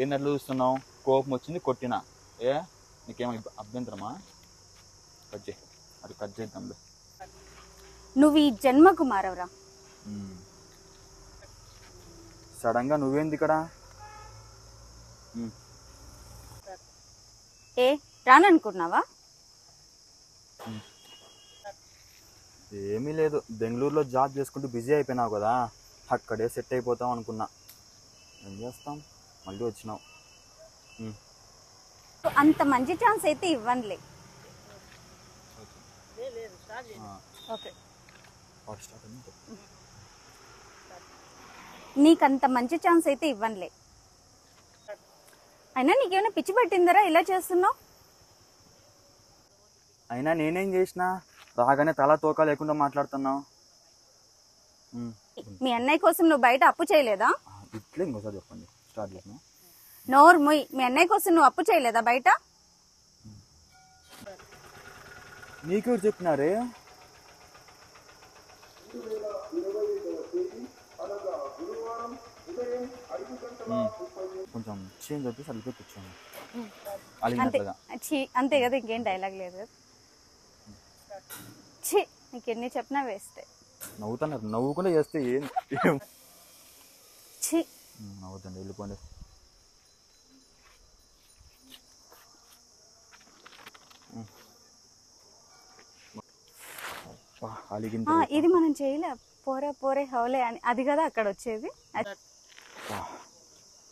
ఏంటట్లు చూస్తున్నావు? కోపం వచ్చింది కొట్టినా ఏ నీకేమో అభ్యంతరమా? కట్ చేద్దాంలే. నువ్వు ఈ జన్మకు మారవరా. సడన్ గా నువ్వేంది ఇక్కడ? ఏ రాననుకున్నావా? ఏమీ లేదు, బెంగళూరులో జాబ్ చేసుకుంటూ బిజీ అయిపోయినావు కదా, అక్కడే సెట్ అయిపోతాం అనుకున్నా. ఏం చేస్తాం, మళ్ళీ వచ్చినావు. అంత మంచి ఛాన్స్ అయితే ఇవ్వనులే. నీకంత మంచి ఛాన్స్ అయితే ఇవ్వనులే. అయినా నీకేమైనా పిచ్చి పట్టిందరా ఇలా చేస్తున్నావు? అయినా నేనేం చేసినా? రాగానే తల తోక లేకుండా మాట్లాడుతున్నావు. మీ అన్నయ్య కోసం నువ్వు బయట అప్పు చేయలేదా? ఇట్లా ఇంకోసారి చెప్పండి. స్టార్ట్ చేసిన నోరు ముయ్. మీ అన్నయ్య కోసం నువ్వు అప్పు చేయలేదా బయట? నీకెవరు చెప్పినారే? కొంచెం చేంజ్ అయితే సరిగ్గా కూర్చోండి. అంతే కదా, ఇంకేం డైలాగ్ లేదు కదా. నీకెన్ని చెప్పినా వేస్తే. నవ్వుతున్నారు, నవ్వుకుండా చేస్తే ఏం నవ్వుతండి. వెళ్ళిపోండి. ఇది మనం చేయలే. పోరే పోరే హౌలే అని అది కదా అక్కడ వచ్చేది.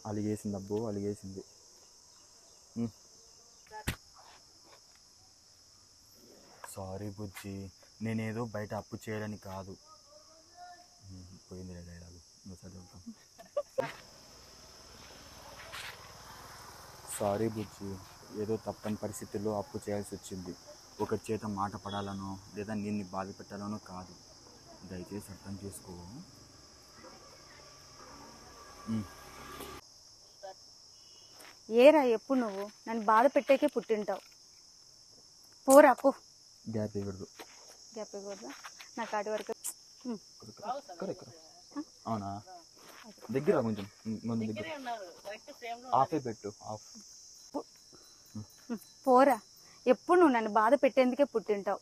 అలిగేసింది అబ్బో, అలిగేసింది. సారీ బుజ్జి, నేనేదో బయట అప్పు చేయడానికి కాదు. పోయింది డైలాగు. సారీ బుజ్జి, ఏదో తప్పని పరిస్థితుల్లో అప్పు చేయాల్సి వచ్చింది. ఒకరి చేత మాట పడాలనో లేదా నేను బాధ పెట్టాలనో కాదు. దయచేసి అర్థం చేసుకో. ఏరా ఎప్పుడు నువ్వు నన్ను బాధ పెట్టేకే పుట్టింటావు. పోరా పో. గ్యాప్ ఇవ్వకూడదు. గ్యాప్ ఇవ్వకూడదు నా కాటి వరకు. అవునా? దగ్గర కొంచెం ముందు దగ్గర ఆఫే పెట్టు. ఆఫ్. పోరా. ఎప్పుడు నువ్వు నన్ను బాధ పెట్టేందుకే పుట్టింటావు.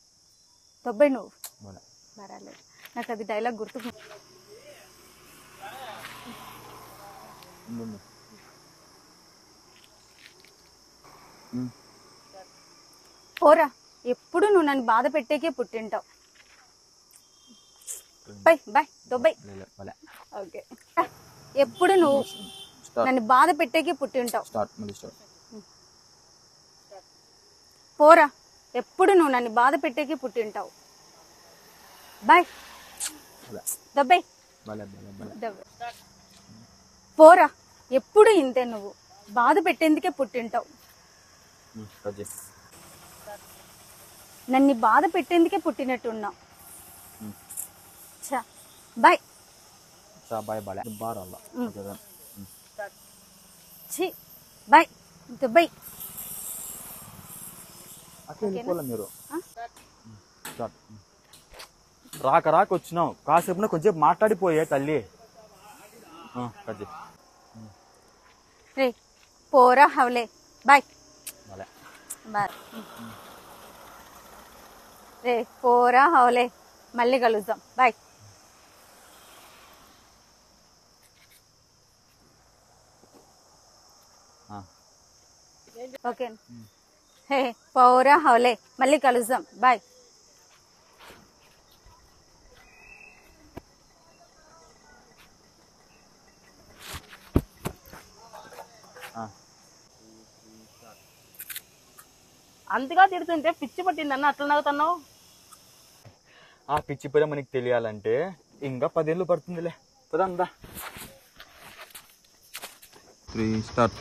తొబ్బై నువ్వు బరాలేదు. నాకు అది డైలాగ్ గుర్తు. పోరా. ఎప్పుడు నువ్వు నన్ను బాధ పెట్టేకే పుట్టింటావు. బై బాయ్ తొబ్బై. ఓకే. ఎప్పుడు నువ్వు నన్ను బాధ పెట్టేకే పుట్టింటావు. పోరా. ఎప్పుడు నువ్వు నన్ను బాధ పెట్టేకి పుట్టింటావు. బాయ్ దబ్బై. పోరా. ఎప్పుడు ఇంతే, నువ్వు బాధ పెట్టేందుకే పుట్టింటావు. నన్ను బాధ పెట్టేందుకే పుట్టినట్టున్నావు. Bye bye Dubai. మీరు రాక రాక వచ్చినావు, కాసేపు కొంచెం మాట్లాడిపోయే తల్లి. రే పోరా హవలే. Bye bye. రే పోరా హవలే, మళ్ళీ కలుద్దాం. బాయ్. ఓకే. హే పోరా హవలే, మళ్ళీ కలుద్దాం. బాయ్. అంతగా తిడుతుంటే పిచ్చి పట్టిందన్న అట్లా నవ్వుతున్నావు. ఆ పిచ్చి పేరు మనకి తెలియాలంటే ఇంకా 10 ఏళ్ళు పడుతుందిలే. పదందా. 3 స్టార్ట్.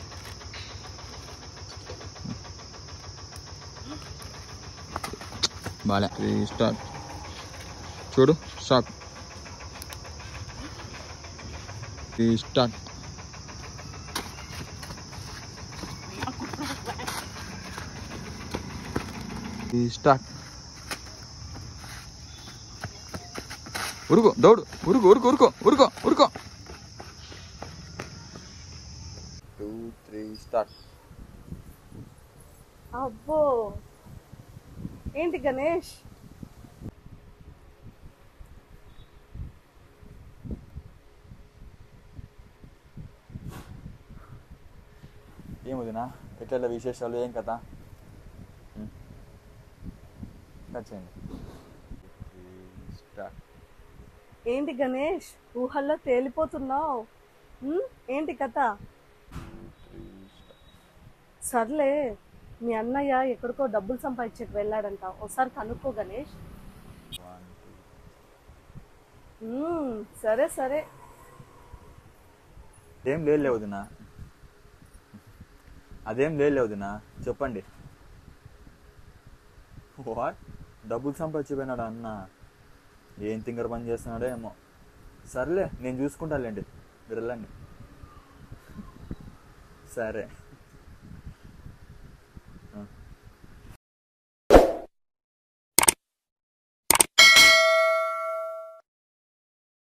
బాలే. 3 స్టార్ట్. చూడు స్టార్ట్. 3 స్టార్ట్. స్టార్ట్. ఉరుకో దౌడు ఉరుకు ఉరుకు ఉరుకో ఉరుకో ఉరుకో 2 3 స్టార్ట్. అబ్బో ఏంటి గణేష్? ఏం వదినా ఎట్లా విశేషాలు ఏం కదా నచ్చింది. స్టార్ట్. ఏంటి గణేష్ ఊహల్లో తేలిపోతున్నావు? ఏంటి కథ? సర్లే, మీ అన్నయ్య ఎక్కడికో డబ్బులు సంపాదించేకి వెళ్ళాడంట, ఒకసారి కనుక్కో గణేష్. సరే సరే. ఏం లేదు వదినా, అదేం లేదు వదినా, చెప్పండి. వాట్? డబ్బులు సంపాదించిపోయినాడు అన్న? ఏం తింగర పని చేస్తున్నాడో ఏమో. సర్లే నేను చూసుకుంటాలేండి, మీరు వెళ్ళండి. సరే.